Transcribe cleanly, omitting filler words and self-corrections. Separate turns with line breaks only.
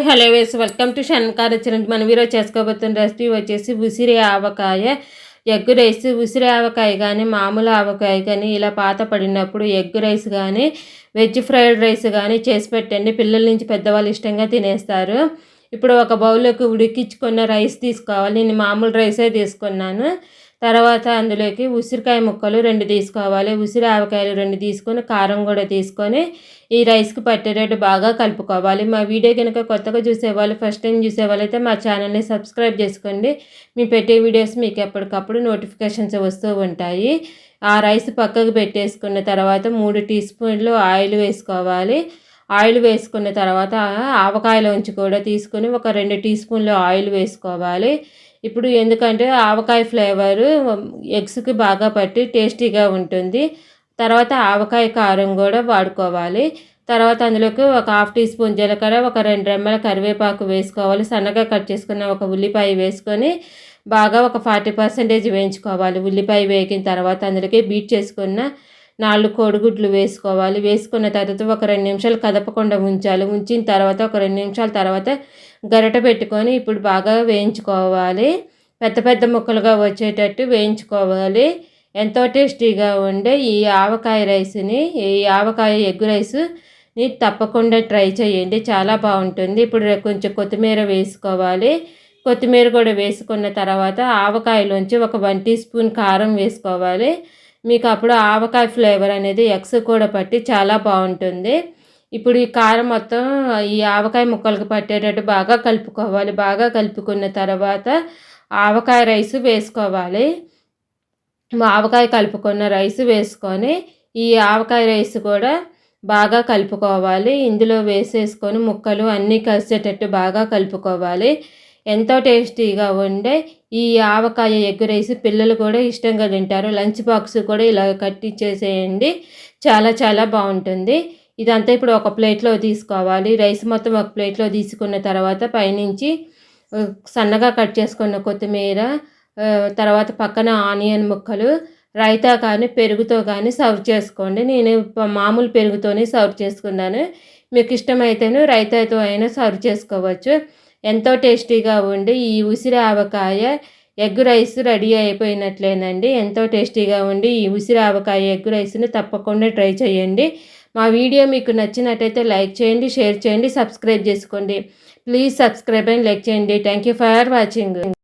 Hello వేస్ welcome to Shankar restaurant. మనం ఈరోజు చేసుకోబోతున్న రెసిపీ వచ్చేసి ఉసిరి ఆవకాయ ఎగ్ రైస్. ఉసిరి ఆవకాయ కానీ మామూలు ఆవకాయ కానీ ఇలా పాత పడినప్పుడు ఎగ్ రైస్ కానీ వెజ్ ఫ్రైడ్ రైస్ కానీ చేసి పెట్టండి. పిల్లల నుంచి పెద్దవాళ్ళు ఇష్టంగా తినేస్తారు. ఇప్పుడు ఒక బౌల్లోకి ఉడికించుకున్న రైస్ తీసుకోవాలి. నేను మామూలు రైసే తీసుకున్నాను. తర్వాత అందులోకి ఉసిరికాయ ముక్కలు 2 తీసుకోవాలి. ఉసిరి ఆవకాయలు 2 తీసుకొని కారం కూడా తీసుకొని ఈ రైస్కి పట్టేటట్టు బాగా కలుపుకోవాలి. మా వీడియో కనుక కొత్తగా చూసేవాళ్ళు, ఫస్ట్ టైం చూసేవాళ్ళు అయితే మా ఛానల్ని సబ్స్క్రైబ్ చేసుకోండి. మేము పెట్టే వీడియోస్ మీకు ఎప్పటికప్పుడు నోటిఫికేషన్స్ వస్తూ ఉంటాయి. ఆ రైస్ పక్కకు పెట్టేసుకున్న తర్వాత 3 టీ స్పూన్లు ఆయిల్ వేసుకోవాలి. ఆయిల్ వేసుకున్న తర్వాత ఆవకాయలోంచి కూడా తీసుకొని ఒక 2 టీ స్పూన్లు ఆయిల్ వేసుకోవాలి. ఇప్పుడు ఎందుకంటే ఆవకాయ ఫ్లేవరు ఎగ్స్కి బాగా పట్టి టేస్టీగా ఉంటుంది. తర్వాత ఆవకాయ కారం కూడా వాడుకోవాలి. తర్వాత అందులోకి ఒక హాఫ్ టీ స్పూన్ జీలకర్ర, ఒక 2 రెమ్మల కరివేపాకు వేసుకోవాలి. సన్నగా కట్ చేసుకున్న ఒక ఉల్లిపాయ వేసుకొని బాగా ఒక 40% వేయించుకోవాలి. ఉల్లిపాయ వేగిన తర్వాత అందులోకి బీట్ చేసుకున్న 4 కోడిగుడ్లు వేసుకోవాలి. వేసుకున్న తర్వాత ఒక 2 నిమిషాలు కదపకుండా ఉంచాలి. ఉంచిన తర్వాత ఒక 2 నిమిషాల తర్వాత గరిట పెట్టుకొని ఇప్పుడు బాగా వేయించుకోవాలి. పెద్ద పెద్ద ముక్కలుగా వచ్చేటట్టు వేయించుకోవాలి. ఎంతో టేస్టీగా ఉండే ఈ ఆవకాయ రైస్ని, ఈ ఆవకాయ ఎగ్ రైస్ని తప్పకుండా ట్రై చేయండి. చాలా బాగుంటుంది. ఇప్పుడు కొంచెం కొత్తిమీర వేసుకోవాలి. కొత్తిమీర కూడా వేసుకున్న తర్వాత ఆవకాయలోంచి ఒక 1 టీ స్పూన్ కారం వేసుకోవాలి. మీకు అప్పుడు ఆవకాయ ఫ్లేవర్ అనేది ఎగ్స్ కూడా పట్టి చాలా బాగుంటుంది. ఇప్పుడు ఈ కారం మొత్తం ఈ ఆవకాయ ముక్కలకు పట్టేటట్టు బాగా కలుపుకోవాలి. బాగా కలుపుకున్న తర్వాత ఆవకాయ రైస్ వేసుకోవాలి. ఆవకాయ కలుపుకున్న రైస్ వేసుకొని ఈ ఆవకాయ రైస్ కూడా బాగా కలుపుకోవాలి. ఇందులో వేసేసుకొని ముక్కలు అన్నీ కలిసేటట్టు బాగా కలుపుకోవాలి. ఎంతో టేస్టీగా ఉండే ఈ ఆవకాయ ఎగ్ రైస్ పిల్లలు కూడా ఇష్టంగా తింటారు. లంచ్ బాక్స్ కూడా ఇలా కట్టించేసేయండి. చాలా చాలా బాగుంటుంది. ఇదంతా ఇప్పుడు ఒక ప్లేట్లో తీసుకోవాలి. రైస్ మొత్తం ఒక ప్లేట్లో తీసుకున్న తర్వాత పైనుంచి సన్నగా కట్ చేసుకున్న కొత్తిమీర, తర్వాత పక్కన ఆనియన్ ముక్కలు, రైతా కానీ పెరుగుతో కానీ సర్వ్ చేసుకోండి. నేను మామూలు పెరుగుతోనే సర్వ్ చేసుకున్నాను. మీకు ఇష్టమైతేనే రైతాతో అయినా సర్వ్ చేసుకోవచ్చు. ఎంతో టేస్టీగా ఉండి ఈ ఉసిరి ఆవకాయ ఎగ్ రైస్ రెడీ అయిపోయినట్లేనండి. ఎంతో టేస్టీగా ఉండి ఈ ఉసిరి ఆవకాయ ఎగ్ రైస్ని తప్పకుండా ట్రై చేయండి. మా వీడియో మీకు నచ్చినట్టయితే లైక్ చేయండి, షేర్ చేయండి, సబ్స్క్రైబ్ చేసుకోండి. ప్లీజ్ సబ్స్క్రైబ్ అండ్ లైక్ చేయండి. Thank you for watching.